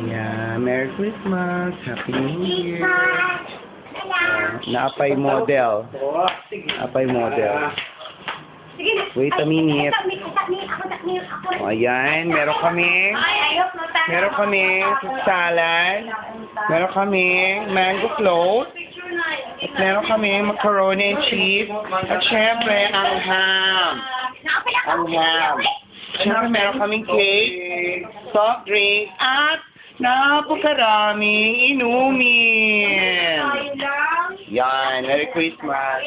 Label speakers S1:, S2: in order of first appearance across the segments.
S1: Yeah, Merry Christmas. Happy New Year. Naapay model. Naapay model. Wait a minute. O, ayan. Meron kami salad. Meron kami mango float. At meron kami macaroni and cheese. At syempre, ang ham. Ang ham. Syempre, meron kaming cake, soft drink, at napakaraming inumin. Yan, Merry Christmas.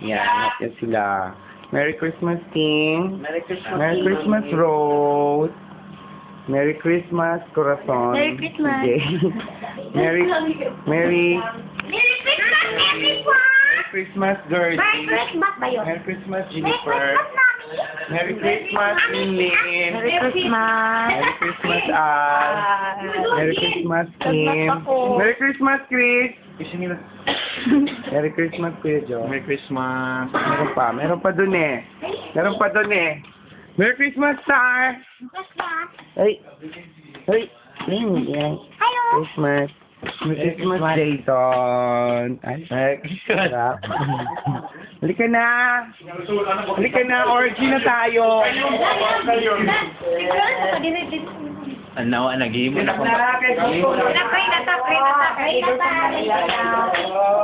S1: Yan, natin sila. Merry Christmas, Ting. Merry Christmas, Rose. Merry Christmas, Corazon.
S2: Merry Christmas.
S1: Merry Christmas, Gertie.
S2: Merry Christmas ba yun?
S1: Merry Christmas, Jennifer. Merry Christmas, Lynn.
S2: Merry Christmas.
S1: Merry Christmas, Al. Merry Christmas, Kim. Merry Christmas, Chris. Merry Christmas, Kuya Joe.
S3: Merry Christmas.
S1: Meron pa dun eh. Merry Christmas, Star. Ay. Yan. Christmas. Merry Christmas, Jason. Ay, sarap. Halika na. Orgy na tayo.
S3: Ano, nag-iimo na ko.
S2: Pray na ta.